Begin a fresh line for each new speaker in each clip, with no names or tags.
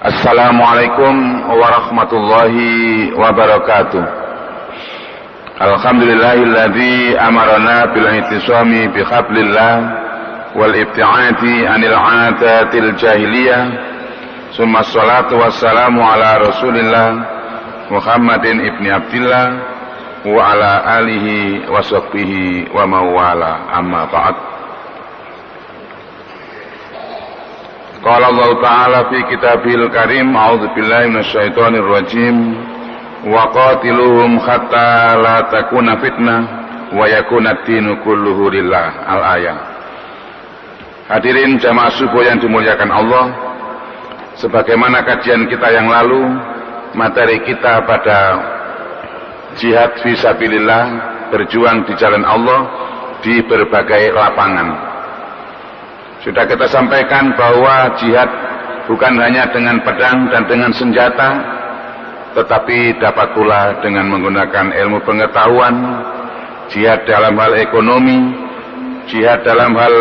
Assalamualaikum warahmatullahi wabarakatuh. Alhamdulillahilladzi amarana bil ihtisami bi hablillah wal ibti'ati anil 'atatil jahiliyah. Summa sholatu wassalamu ala Rasulillah Muhammadin ibni Abdillah wa ala alihi wa sahbihi wa mawala, amma ba'd. Qala Allah Ta'ala fi kitabil karim, a'udzu billahi minasyaitonir rajim, wa qatiluhum hatta la takuna fitnah wa yakuna ad-dinu kulluhu lillah. Al-ayah. Hadirin jamaah subuh yang dimuliakan Allah, sebagaimana kajian kita yang lalu, materi kita pada jihad fisabilillah, berjuang di jalan Allah di berbagai lapangan. Sudah kita sampaikan bahwa jihad bukan hanya dengan pedang dan dengan senjata, tetapi dapat pula dengan menggunakan ilmu pengetahuan, jihad dalam hal ekonomi, jihad dalam hal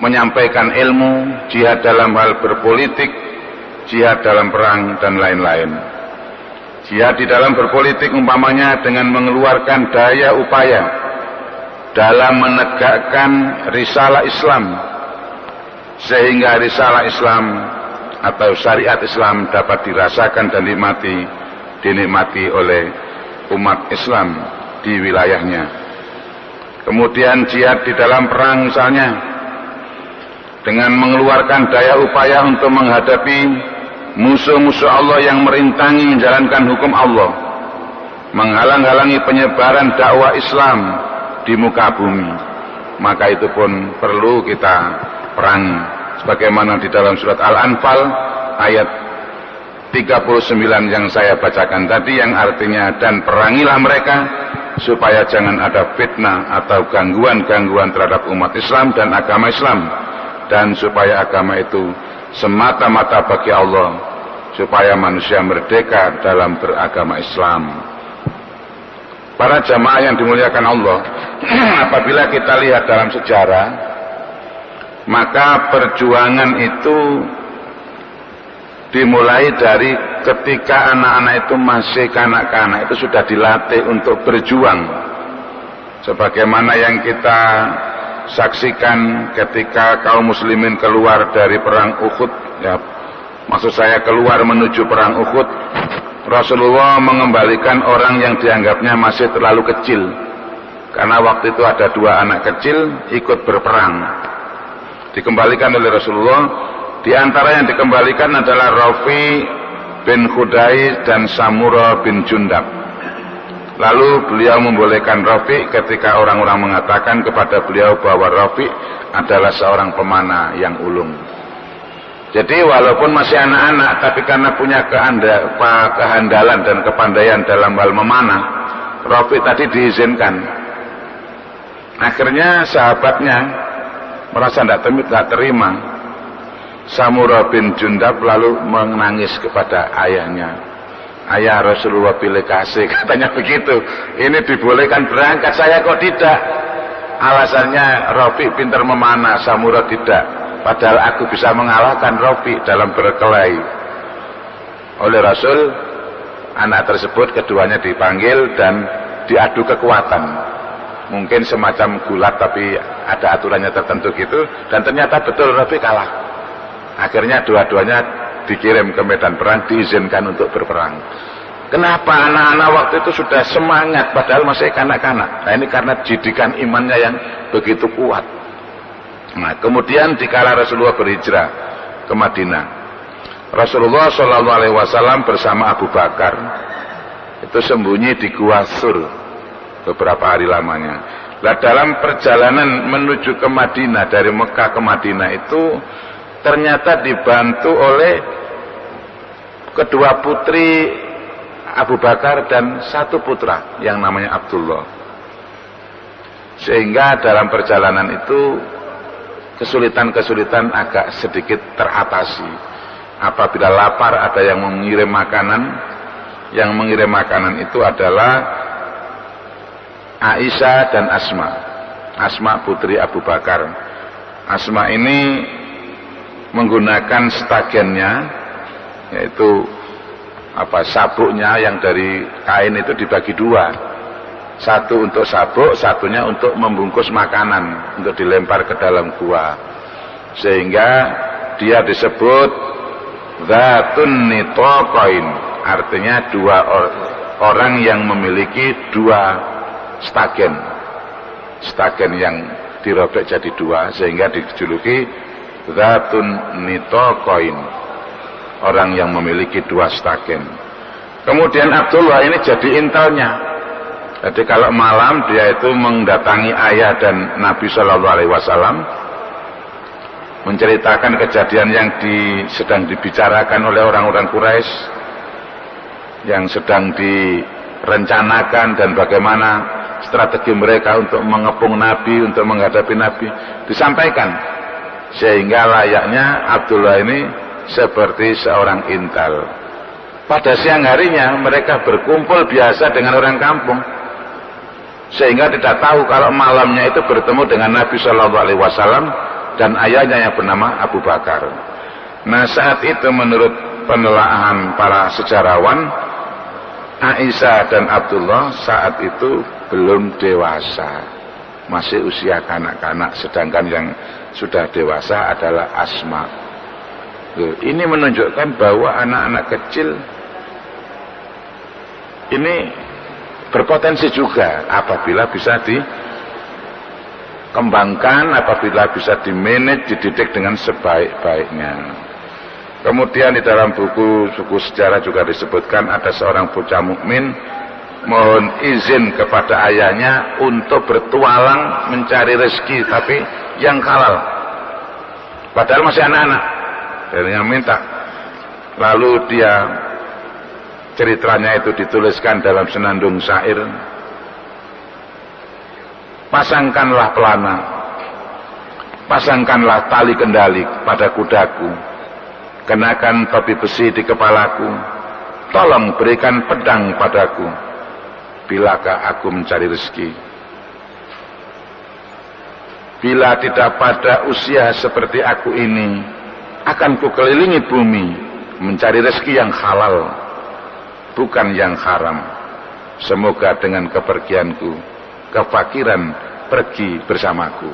menyampaikan ilmu, jihad dalam hal berpolitik, jihad dalam perang, dan lain-lain. Jihad di dalam berpolitik umpamanya dengan mengeluarkan daya upaya dalam menegakkan risalah Islam, sehingga risalah Islam atau syariat Islam dapat dirasakan dan dinikmati oleh umat Islam di wilayahnya. Kemudian jihad di dalam perang misalnya dengan mengeluarkan daya upaya untuk menghadapi musuh-musuh Allah yang merintangi menjalankan hukum Allah, menghalang-halangi penyebaran dakwah Islam di muka bumi, maka itu pun perlu kita perangi, sebagaimana di dalam surat Al-Anfal ayat 39 yang saya bacakan tadi, yang artinya, dan perangilah mereka supaya jangan ada fitnah atau gangguan-gangguan terhadap umat Islam dan agama Islam, dan supaya agama itu semata-mata bagi Allah, supaya manusia merdeka dalam beragama Islam. Para jamaah yang dimuliakan Allah, apabila kita lihat dalam sejarah, maka perjuangan itu dimulai dari ketika anak-anak itu masih kanak-kanak, itu sudah dilatih untuk berjuang. Sebagaimana yang kita saksikan ketika kaum muslimin keluar dari perang Uhud, ya, maksud saya keluar menuju perang Uhud, Rasulullah mengembalikan orang yang dianggapnya masih terlalu kecil, karena waktu itu ada 2 anak kecil ikut berperang, dikembalikan oleh Rasulullah. Di antara yang dikembalikan adalah Rafi bin Khudai dan Samura bin Jundab. Lalu beliau membolehkan Rafi ketika orang-orang mengatakan kepada beliau bahwa Rafi adalah seorang pemanah yang ulung. Jadi walaupun masih anak-anak, tapi karena punya kehandalan dan kepandaian dalam hal memanah, Rafi tadi diizinkan. Akhirnya sahabatnya merasa tidak terima. Samura bin Jundab lalu menangis kepada ayahnya. Ayah, Rasulullah pilih kasih, katanya begitu. Ini dibolehkan berangkat, saya kok tidak. Alasannya Rafi pintar memanah, Samura tidak. Padahal aku bisa mengalahkan Rafi dalam berkelahi. Oleh Rasul, anak tersebut keduanya dipanggil dan diadu kekuatan. Mungkin semacam gulat, tapi ada aturannya tertentu gitu. Dan ternyata betul Rafi kalah. Akhirnya dua-duanya dikirim ke medan perang, diizinkan untuk berperang. Kenapa anak-anak waktu itu sudah semangat padahal masih kanak-kanak? Nah, ini karena didikan imannya yang begitu kuat. Nah, kemudian dikala Rasulullah berhijrah ke Madinah, Rasulullah SAW bersama Abu Bakar itu sembunyi di Gua Sur beberapa hari lamanya. Nah, dalam perjalanan menuju ke Madinah, dari Mekah ke Madinah itu ternyata dibantu oleh kedua putri Abu Bakar dan 1 putra yang namanya Abdullah. Sehingga dalam perjalanan itu kesulitan-kesulitan agak sedikit teratasi. Apabila lapar ada yang mengirim makanan. Yang mengirim makanan itu adalah Aisyah dan Asma. Asma putri Abu Bakar. Asma ini menggunakan stagennya, yaitu sabuknya yang dari kain itu dibagi dua, satu untuk sabuk, satunya untuk membungkus makanan untuk dilempar ke dalam gua, sehingga dia disebut dzatun nitaqain, artinya dua orang yang memiliki dua stagen yang dirobek jadi dua, sehingga dijuluki dzatun nitaqain, orang yang memiliki dua stagen. Kemudian Abdullah ini jadi intelnya. Jadi kalau malam dia itu mendatangi ayah dan Nabi Shallallahu Alaihi Wasallam, menceritakan kejadian yang sedang dibicarakan oleh orang-orang Quraisy, yang sedang direncanakan, dan bagaimana strategi mereka untuk mengepung Nabi, untuk menghadapi Nabi, disampaikan, sehingga layaknya Abdullah ini seperti seorang intel. Pada siang harinya mereka berkumpul biasa dengan orang kampung, sehingga tidak tahu kalau malamnya itu bertemu dengan Nabi Shallallahu Alaihi Wasallam dan ayahnya yang bernama Abu Bakar. Nah, saat itu menurut penelaahan para sejarawan, Aisyah dan Abdullah saat itu belum dewasa, masih usia kanak-kanak, sedangkan yang sudah dewasa adalah Asma. Ini menunjukkan bahwa anak-anak kecil ini berpotensi juga apabila bisa dikembangkan, apabila bisa dimanage, dididik dengan sebaik-baiknya. Kemudian di dalam buku sejarah juga disebutkan ada seorang bocah mukmin mohon izin kepada ayahnya untuk bertualang mencari rezeki, tapi yang halal, padahal masih anak-anak. Dan yang minta, lalu dia ceritanya itu dituliskan dalam senandung syair. Pasangkanlah pelana, pasangkanlah tali kendali pada kudaku, kenakan topi besi di kepalaku, tolong berikan pedang padaku, bilakah aku mencari rezeki. Bila tidak pada usia seperti aku ini, akan kukelilingi bumi mencari rezeki yang halal, bukan yang haram. Semoga dengan kepergianku kefakiran pergi bersamaku.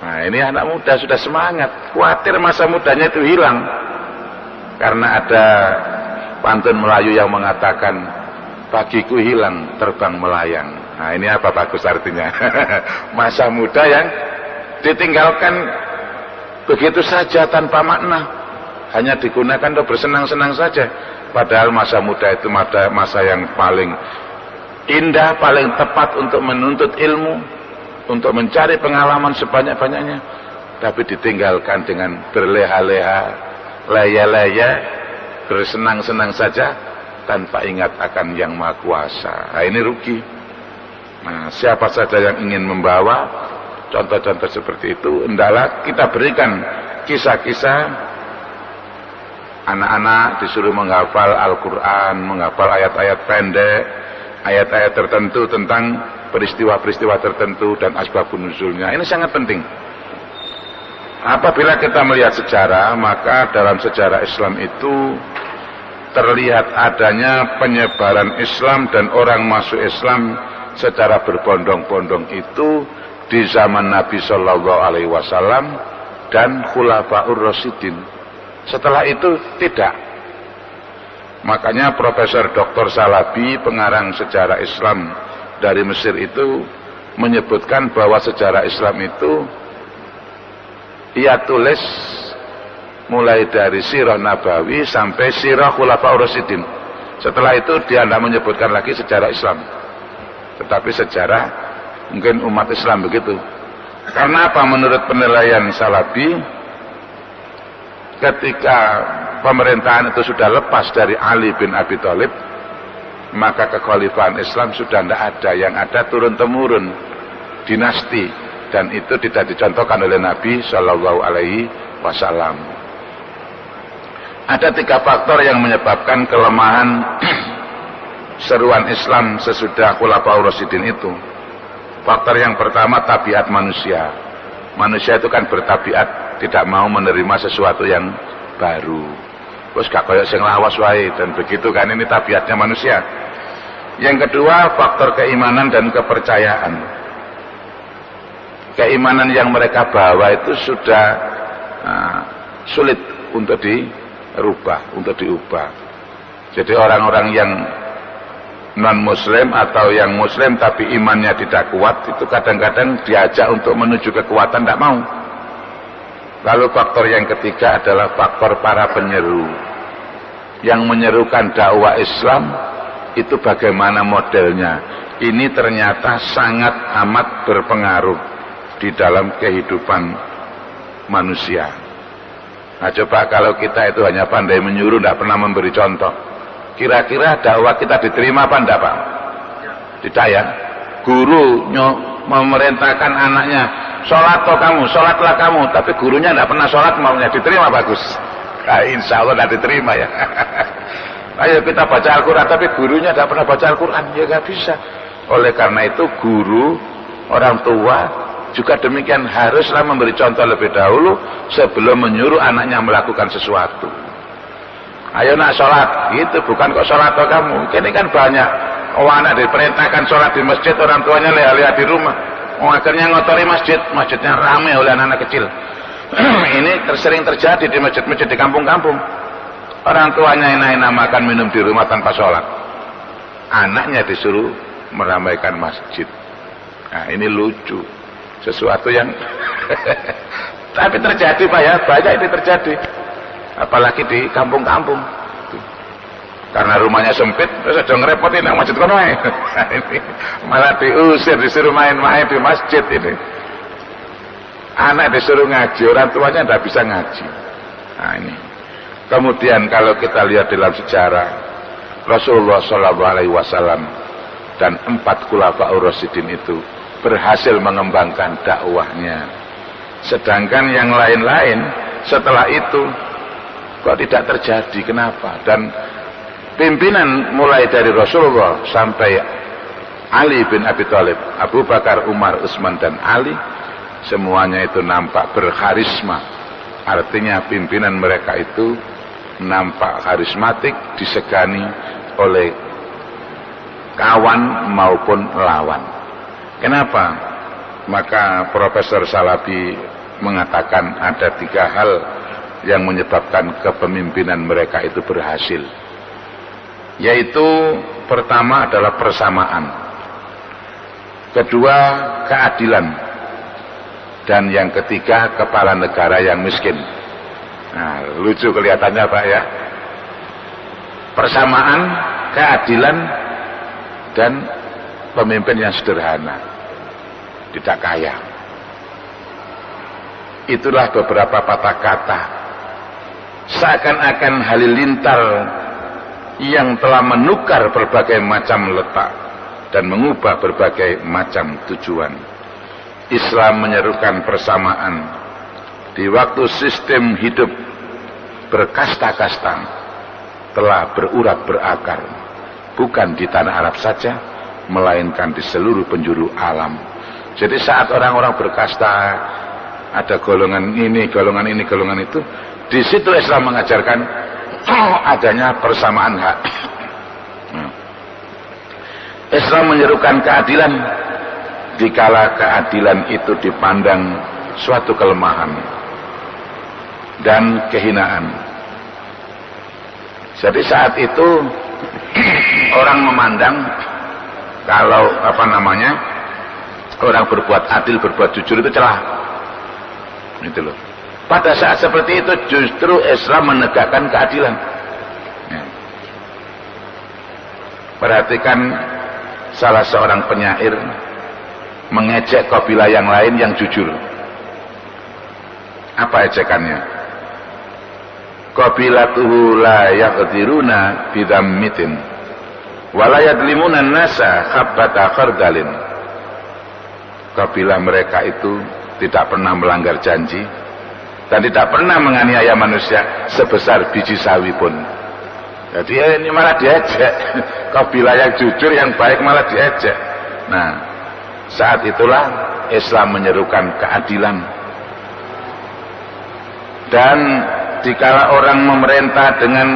Nah, ini anak muda sudah semangat, khawatir masa mudanya itu hilang. Karena ada pantun Melayu yang mengatakan pagiku hilang terbang melayang. Nah, ini apa bagus artinya? Masa muda yang ditinggalkan begitu saja tanpa makna, hanya digunakan untuk bersenang-senang saja. Padahal masa muda itu masa yang paling indah, paling tepat untuk menuntut ilmu, untuk mencari pengalaman sebanyak-banyaknya. Tapi ditinggalkan dengan berleha-leha, laya-laya, bersenang-senang saja tanpa ingat akan Yang Maha Kuasa. Nah, ini rugi. Nah, siapa saja yang ingin membawa contoh-contoh seperti itu, hendaklah kita berikan kisah-kisah. Anak-anak disuruh menghafal Al-Quran, menghafal ayat-ayat pendek, ayat-ayat tertentu tentang peristiwa-peristiwa tertentu dan asbabun nuzulnya. Ini sangat penting. Apabila kita melihat sejarah, maka dalam sejarah Islam itu terlihat adanya penyebaran Islam dan orang masuk Islam secara berbondong-bondong itu di zaman Nabi Shallallahu Alaihi Wasallam dan Khulafaur Rasyidin. Setelah itu tidak. Makanya Profesor Dr. Salabi, pengarang sejarah Islam dari Mesir itu menyebutkan bahwa sejarah Islam itu ia tulis mulai dari Sirah Nabawi sampai Sirah Khulafaur Rasyidin. Setelah itu dia tidak menyebutkan lagi sejarah Islam, tetapi sejarah mungkin umat Islam begitu. Karena apa? Menurut penilaian Salabi, ketika pemerintahan itu sudah lepas dari Ali bin Abi Thalib, maka kekhalifahan Islam sudah tidak ada. Yang ada turun-temurun dinasti, dan itu tidak dicontohkan oleh Nabi Shallallahu Alaihi Wasallam. Ada 3 faktor yang menyebabkan kelemahan seruan Islam sesudah Khulafaur Rasyidin itu. Faktor yang pertama, tabiat manusia. Manusia itu kan bertabiat tidak mau menerima sesuatu yang baru. Terus gak koyok sing lawas wae, dan begitu kan, ini tabiatnya manusia. Yang kedua, faktor keimanan dan kepercayaan. Keimanan yang mereka bawa itu sudah sulit untuk dirubah, untuk diubah. Jadi orang-orang yang non-muslim atau yang muslim tapi imannya tidak kuat, itu kadang-kadang diajak untuk menuju kekuatan, tidak mau. Lalu faktor yang ketiga adalah faktor para penyeru. Yang menyerukan dakwah Islam itu bagaimana modelnya. Ini ternyata sangat amat berpengaruh di dalam kehidupan manusia. Nah, coba kalau kita itu hanya pandai menyuruh, tidak pernah memberi contoh, kira-kira dakwah kita diterima apa enggak, Pak? Tidak ya. Guru memerintahkan anaknya, sholat toh kamu, sholatlah kamu, tapi gurunya tidak pernah sholat, maunya diterima bagus. Nah, insya Allah tidak diterima ya. Ayo kita baca Al-Quran, tapi gurunya tidak pernah baca Al-Quran, ya nggak bisa. Oleh karena itu guru, orang tua juga demikian, haruslah memberi contoh lebih dahulu sebelum menyuruh anaknya melakukan sesuatu. Ayo nak sholat, gitu, bukan kok sholat toh kamu. Ini kan banyak anak diperintahkan sholat di masjid, orang tuanya lihat-lihat di rumah. Akhirnya ngotori masjid, masjidnya ramai oleh anak-anak kecil. Ini sering terjadi di masjid-masjid di kampung-kampung. Orang tuanya enak-enak makan minum di rumah tanpa sholat, anaknya disuruh meramaikan masjid. Nah, ini lucu, sesuatu yang tapi terjadi Pak ya, banyak ini terjadi, apalagi di kampung-kampung. Karena rumahnya sempit, terus ada ngerepotin yang masjid kono ae. Ini malah diusir, disuruh main-main di masjid ini. Anak disuruh ngaji, orang tuanya tidak bisa ngaji. Nah ini. Kemudian kalau kita lihat dalam sejarah, Rasulullah SAW dan 4 khulafaur rasyidin itu berhasil mengembangkan dakwahnya. Sedangkan yang lain-lain setelah itu kok tidak terjadi, kenapa? Dan pimpinan mulai dari Rasulullah sampai Ali bin Abi Thalib, Abu Bakar, Umar, Utsman dan Ali, semuanya itu nampak berkarisma. Artinya pimpinan mereka itu nampak karismatik, disegani oleh kawan maupun lawan. Kenapa? Maka Profesor Salabi mengatakan ada 3 hal yang menyebabkan kepemimpinan mereka itu berhasil. Yaitu pertama adalah persamaan, kedua keadilan, dan yang ketiga kepala negara yang miskin. Nah, lucu kelihatannya Pak ya. Persamaan, keadilan, dan pemimpin yang sederhana, tidak kaya. Itulah beberapa patah kata seakan-akan halilintar yang telah menukar berbagai macam letak dan mengubah berbagai macam tujuan. Islam menyerukan persamaan. Di waktu sistem hidup berkasta-kasta telah berurat berakar, bukan di tanah Arab saja, melainkan di seluruh penjuru alam. Jadi saat orang-orang berkasta, ada golongan ini, golongan ini, golongan itu, di situ Islam mengajarkan adanya persamaan hak. Islam menyerukan keadilan dikala keadilan itu dipandang suatu kelemahan dan kehinaan. Jadi saat itu orang memandang kalau orang berbuat adil, berbuat jujur itu celah. Itu loh. Pada saat seperti itu justru Islam menegakkan keadilan. Ya. Perhatikan salah seorang penyair mengejek kabilah yang lain yang jujur. Apa ejekannya? Qabilatuhu la yaqdiruna bidammitin wa la yadlimuna an-nasa khabbata khardalin. Kabilah mereka itu tidak pernah melanggar janji dan tidak pernah menganiaya manusia sebesar biji sawi pun. Jadi ini malah diejek. Kabilah yang jujur, yang baik malah diejek. Nah, saat itulah Islam menyerukan keadilan. Dan dikala orang memerintah dengan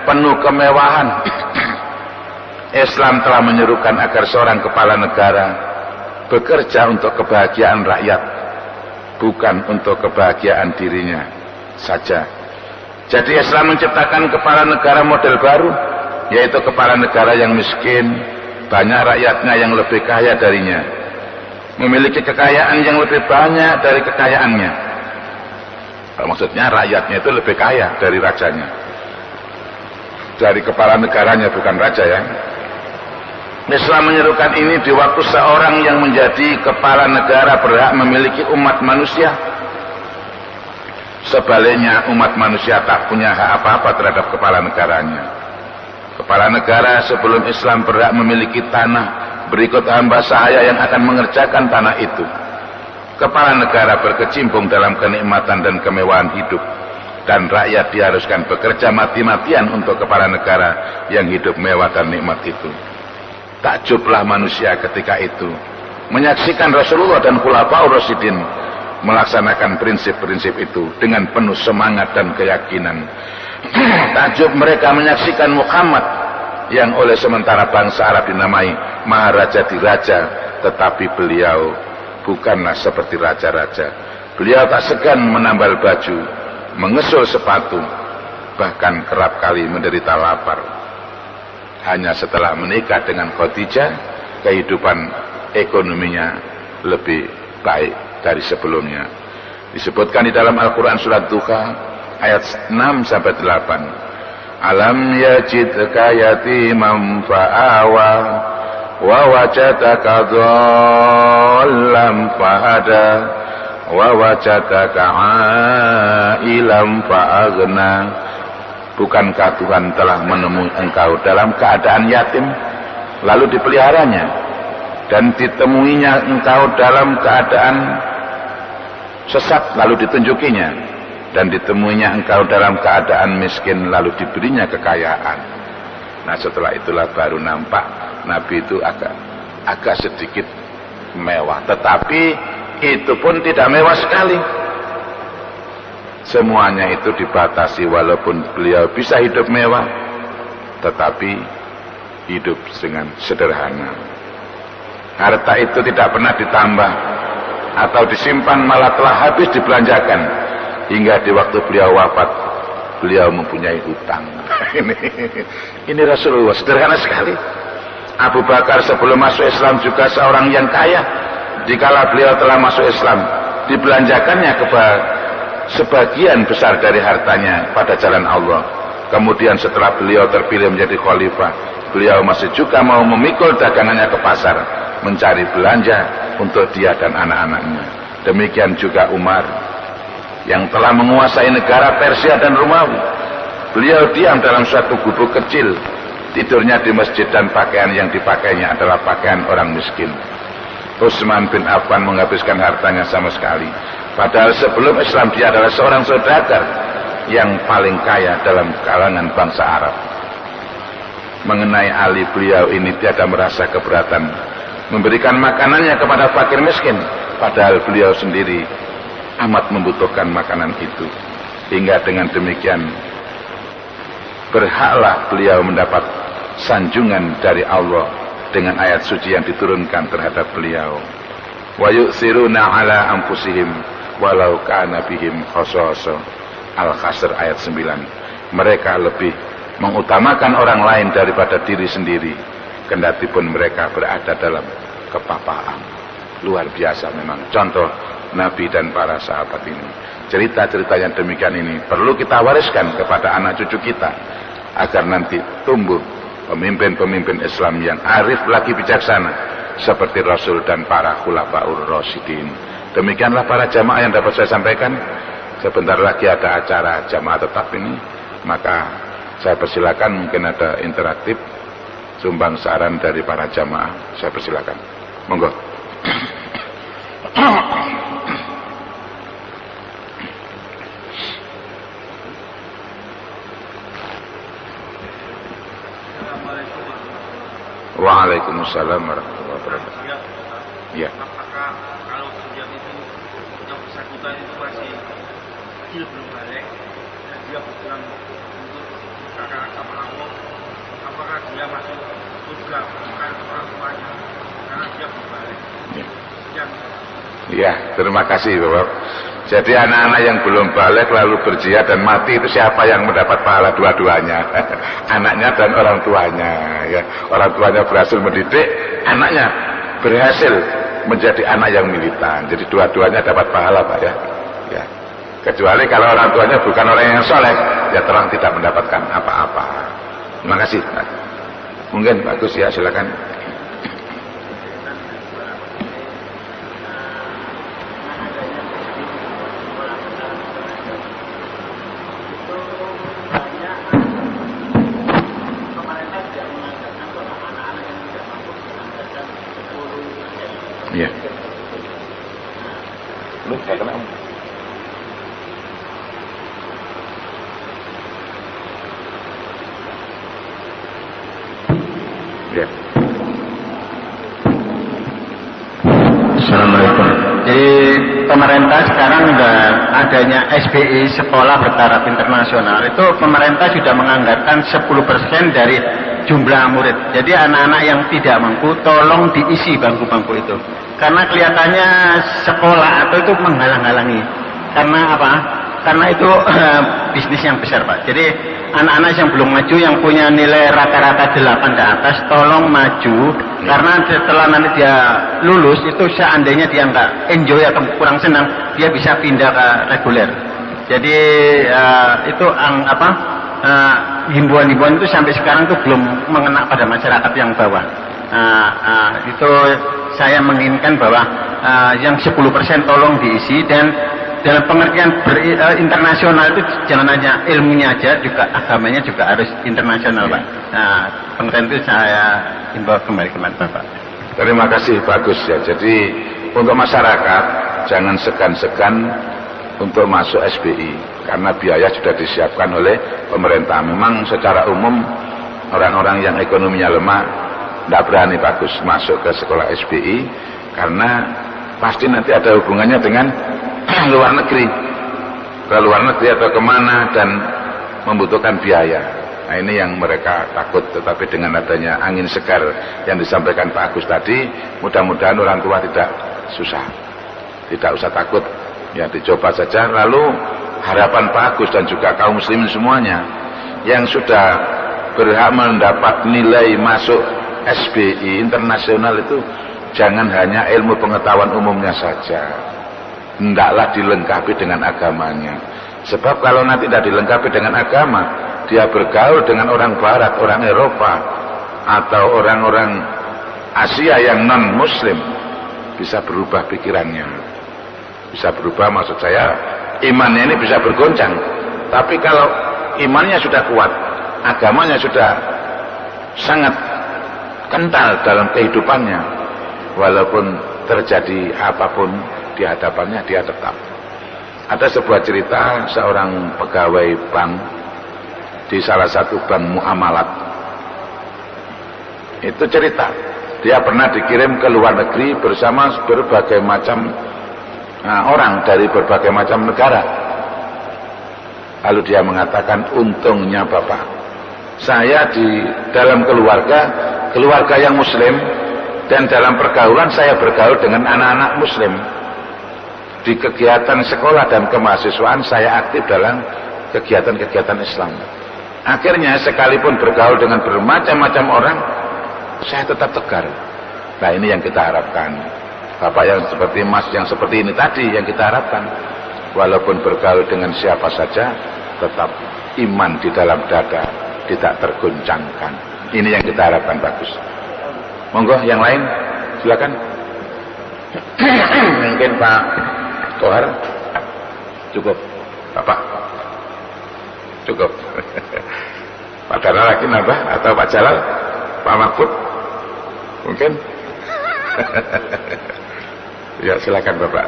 penuh kemewahan, Islam telah menyerukan agar seorang kepala negara bekerja untuk kebahagiaan rakyat, bukan untuk kebahagiaan dirinya saja. Jadi Islam menciptakan kepala negara model baru, yaitu kepala negara yang miskin, banyak rakyatnya yang lebih kaya darinya, memiliki kekayaan yang lebih banyak dari kekayaannya. Maksudnya rakyatnya itu lebih kaya dari rajanya, dari kepala negaranya, bukan raja ya. Islam menyerukan ini di waktu seorang yang menjadi kepala negara berhak memiliki umat manusia. Sebaliknya umat manusia tak punya hak apa-apa terhadap kepala negaranya. Kepala negara sebelum Islam berhak memiliki tanah, berikut hamba sahaya yang akan mengerjakan tanah itu. Kepala negara berkecimpung dalam kenikmatan dan kemewahan hidup, dan rakyat diharuskan bekerja mati-matian untuk kepala negara yang hidup mewah dan nikmat itu. Takjublah manusia ketika itu menyaksikan Rasulullah dan Khulafaur Rasyidin melaksanakan prinsip-prinsip itu dengan penuh semangat dan keyakinan. Takjub mereka menyaksikan Muhammad yang oleh sementara bangsa Arab dinamai Maharaja di Raja, tetapi beliau bukanlah seperti raja-raja. Beliau tak segan menambal baju, mengesul sepatu, bahkan kerap kali menderita lapar. Hanya setelah menikah dengan Khadijah, kehidupan ekonominya lebih baik dari sebelumnya. Disebutkan di dalam Al-Quran surat Duha ayat 6-8. Alam yajidka yatiman fa'awa wa wajadaka dhallam fahada wa wajadaka ailam fa'aghna. Bukankah Tuhan telah menemui engkau dalam keadaan yatim, lalu dipeliharanya, dan ditemuinya engkau dalam keadaan sesat, lalu ditunjukinya, dan ditemuinya engkau dalam keadaan miskin, lalu diberinya kekayaan. Nah, setelah itulah baru nampak Nabi itu agak sedikit mewah, tetapi itu pun tidak mewah sekali. Semuanya itu dibatasi, walaupun beliau bisa hidup mewah, tetapi hidup dengan sederhana. Harta itu tidak pernah ditambah atau disimpan, malah telah habis dibelanjakan. Hingga di waktu beliau wafat, beliau mempunyai hutang. Ini Rasulullah, sederhana sekali. Abu Bakar sebelum masuk Islam juga seorang yang kaya. Dikala beliau telah masuk Islam, dibelanjakannya sebagian besar dari hartanya pada jalan Allah. Kemudian setelah beliau terpilih menjadi khalifah, beliau masih juga mau memikul dagangannya ke pasar, mencari belanja untuk dia dan anak-anaknya. Demikian juga Umar yang telah menguasai negara Persia dan Romawi. Beliau diam dalam suatu gubuk kecil, tidurnya di masjid, dan pakaian yang dipakainya adalah pakaian orang miskin. Utsman bin Affan menghabiskan hartanya sama sekali, padahal sebelum Islam dia adalah seorang saudagar yang paling kaya dalam kalangan bangsa Arab. Mengenai Ali, beliau ini tiada merasa keberatan memberikan makanannya kepada fakir miskin, padahal beliau sendiri amat membutuhkan makanan itu. Hingga dengan demikian berhaklah beliau mendapat sanjungan dari Allah dengan ayat suci yang diturunkan terhadap beliau. Wa yu'siruna ala anfusihim walau kana bihim khasasa. Al-Hasr ayat 9. Mereka lebih mengutamakan orang lain daripada diri sendiri, kendati pun mereka berada dalam kepapaan. Luar biasa memang contoh Nabi dan para sahabat ini. Cerita-cerita yang demikian ini perlu kita wariskan kepada anak cucu kita, agar nanti tumbuh pemimpin-pemimpin Islam yang arif lagi bijaksana seperti Rasul dan para Khulafaur Rasyidin. Demikianlah para jamaah yang dapat saya sampaikan. Sebentar lagi ada acara jamaah tetap ini, maka saya persilakan, mungkin ada interaktif sumbang saran dari para jamaah. Saya persilakan, monggo. Waalaikumsalam warahmatullahi wabarakatuh. Ya.
Apakah kalau sejak itu yang bersangkutan itu masih kecil belum balik dan dia berjalan untuk kakak agama Allah, apakah dia masuk surga bukan orang tuanya karena dia belum balik? Sekian.
Ya, terima kasih Bapak. Jadi anak-anak yang belum balik lalu berjihad dan mati itu siapa yang mendapat pahala dua-duanya? Anaknya dan orang tuanya. Ya, orang tuanya berhasil mendidik, anaknya berhasil menjadi anak yang militan. Jadi dua-duanya dapat pahala Pak ya. Ya. Kecuali kalau orang tuanya bukan orang yang soleh, ya terang tidak mendapatkan apa-apa. Terima kasih. Mungkin bagus ya, silakan. Iya. Lu saya kena. Ya.
Assalamualaikum. Jadi pemerintah sekarang sudah adanya SBI sekolah bertaraf internasional, itu pemerintah sudah menganggarkan 10% dari jumlah murid. Jadi anak-anak yang tidak mampu tolong diisi bangku-bangku itu. Karena kelihatannya sekolah atau itu menghalang-halangi. Karena apa? Karena itu bisnis yang besar Pak. Jadi anak-anak yang belum maju yang punya nilai rata-rata 8 ke atas tolong maju. Karena setelah nanti dia lulus itu seandainya dia nggak enjoy atau kurang senang, dia bisa pindah ke reguler. Jadi itu himbauan-himbauan itu sampai sekarang itu belum mengena pada masyarakat yang bawah. Itu saya menginginkan bahwa yang 10% tolong diisi, dan dalam pengertian internasional itu jangan hanya ilmunya aja, juga agamanya juga harus internasional Pak. Pengertian itu saya himbau kembali ke Bapak.
Terima kasih, bagus ya. Jadi untuk masyarakat jangan segan-segan untuk masuk SBI karena biaya sudah disiapkan oleh pemerintah. Memang secara umum orang-orang yang ekonominya lemah tidak berani bagus masuk ke sekolah SBI karena pasti nanti ada hubungannya dengan luar negeri, ke luar negeri atau kemana, dan membutuhkan biaya. Nah ini yang mereka takut. Tetapi dengan adanya angin segar yang disampaikan Pak Agus tadi, mudah-mudahan orang tua tidak susah, tidak usah takut ya, dicoba saja. Lalu harapan Pak Agus dan juga kaum muslimin semuanya yang sudah berhak mendapat nilai masuk SBI internasional itu jangan hanya ilmu pengetahuan umumnya saja, hendaklah dilengkapi dengan agamanya. Sebab kalau nanti tidak dilengkapi dengan agama, dia bergaul dengan orang barat, orang Eropa atau orang-orang Asia yang non muslim, bisa berubah pikirannya, bisa berubah, maksud saya imannya ini bisa bergoncang. Tapi kalau imannya sudah kuat, agamanya sudah sangat kental dalam kehidupannya, walaupun terjadi apapun di hadapannya, dia tetap. Ada sebuah cerita seorang pegawai bank di salah satu bank muamalat. Itu cerita dia pernah dikirim ke luar negeri bersama berbagai macam orang dari berbagai macam negara. Lalu dia mengatakan, untungnya Bapak, saya di dalam keluarga yang muslim, dan dalam pergaulan saya bergaul dengan anak-anak muslim. Di kegiatan sekolah dan kemahasiswaan saya aktif dalam kegiatan-kegiatan Islam. Akhirnya sekalipun bergaul dengan bermacam-macam orang, saya tetap tegar. Nah ini yang kita harapkan. Bapak yang seperti Mas yang seperti ini tadi yang kita harapkan. Walaupun bergaul dengan siapa saja, tetap iman di dalam dada, tidak tergoncangkan. Ini yang kita harapkan, bagus. Monggo yang lain, silakan. Mungkin Pak Kohar cukup, Bapak cukup. Pak Dara lagi nambah atau Pak Jalal, Pak Mahfud mungkin. Ya silakan Bapak,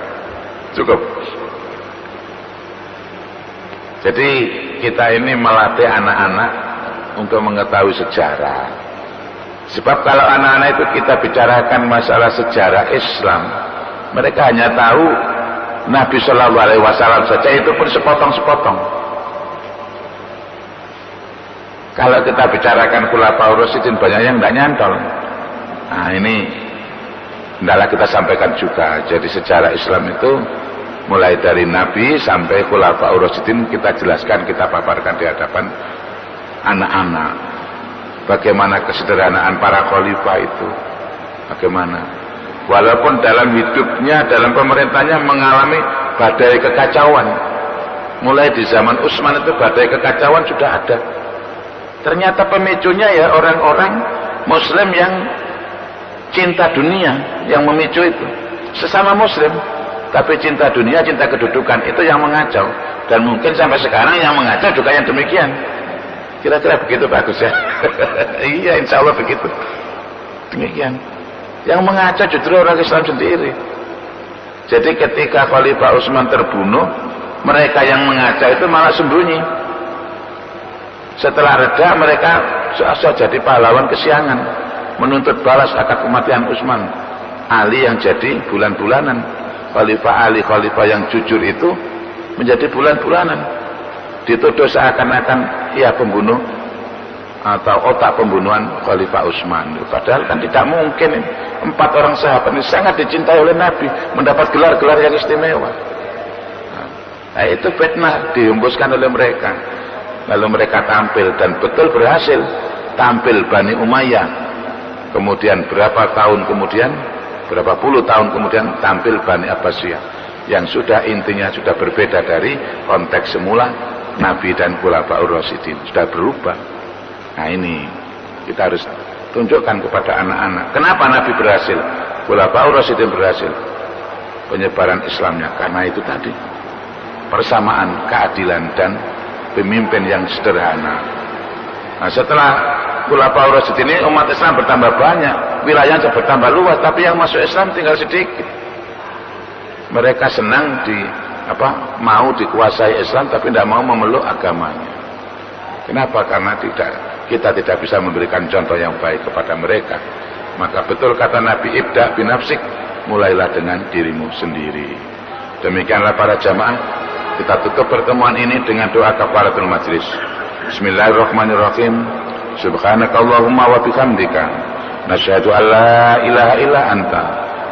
cukup. Jadi kita ini melatih anak-anak untuk mengetahui sejarah. Sebab kalau anak-anak itu kita bicarakan masalah sejarah Islam, mereka hanya tahu Nabi Shallallahu Alaihi Wasallam saja itu pun sepotong-sepotong. Kalau kita bicarakan Khulafaur Rasyidin banyak yang tidak nyantol. Nah ini hendaklah kita sampaikan juga. Jadi sejarah Islam itu mulai dari Nabi sampai Khulafaur Rasyidin kita jelaskan, kita paparkan di hadapan anak-anak. Bagaimana kesederhanaan para khalifah itu. Bagaimana. Walaupun dalam hidupnya, dalam pemerintahnya mengalami badai kekacauan. Mulai di zaman Utsman itu badai kekacauan sudah ada. Ternyata pemicunya ya orang-orang Muslim yang cinta dunia yang memicu itu. Sesama Muslim, tapi cinta dunia, cinta kedudukan itu yang mengacau. Dan mungkin sampai sekarang yang mengacau juga yang demikian. Kira-kira begitu bagus ya. Iya, insya Allah begitu. Demikian. Yang mengacau justru orang Islam sendiri. Jadi ketika Khalifah Utsman terbunuh, mereka yang mengacau itu malah sembunyi. Setelah reda mereka seolah jadi pahlawan kesiangan, menuntut balas akan kematian Utsman. Ali yang jadi bulan-bulanan, Khalifah Ali, Khalifah yang jujur itu menjadi bulan-bulanan. Dituduh seakan-akan ia pembunuh atau otak pembunuhan Khalifah Utsman. Padahal kan tidak mungkin. 4 orang sahabat ini sangat dicintai oleh Nabi, mendapat gelar-gelar yang istimewa. Nah, itu fitnah dihembuskan oleh mereka. Lalu mereka tampil dan betul berhasil tampil Bani Umayyah. Kemudian berapa puluh tahun kemudian tampil Bani Abbasiyah, yang sudah intinya sudah berbeda dari konteks semula Nabi dan Khulafaur Rasyidin, sudah berubah. Nah ini kita harus tunjukkan kepada anak-anak. Kenapa Nabi berhasil, Khulafaur Rasyidin berhasil penyebaran Islamnya? Karena itu tadi, persamaan keadilan dan pemimpin yang sederhana. Nah, setelah Khulafaur Rasyidin ini umat Islam bertambah banyak, wilayahnya bertambah luas, tapi yang masuk Islam tinggal sedikit. Mereka senang mau dikuasai Islam tapi tidak mau memeluk agamanya. Kenapa? Karena kita tidak bisa memberikan contoh yang baik kepada mereka. Maka betul kata Nabi, ibda binafsik, mulailah dengan dirimu sendiri. Demikianlah para jamaah, kita tutup pertemuan ini dengan doa kafaratul majlis. Bismillahirrahmanirrahim. Subhanakallahumma wa bihamdika, nasyhadu an la ilaha illa anta,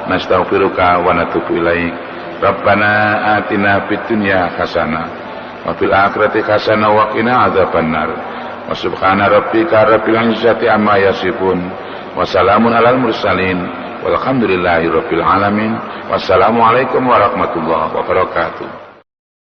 nastaghfiruka wa natubu ilaik. Rabbana atina fid dunya hasanah wa fil akhirati hasanah wa qina adzabannar. Wa subhana rabbika rabbil izzati amma yasifun. Wa salamun alal mursalin. Walhamdulillahi rabbil alamin. Wassalamualaikum warahmatullahi wabarakatuh.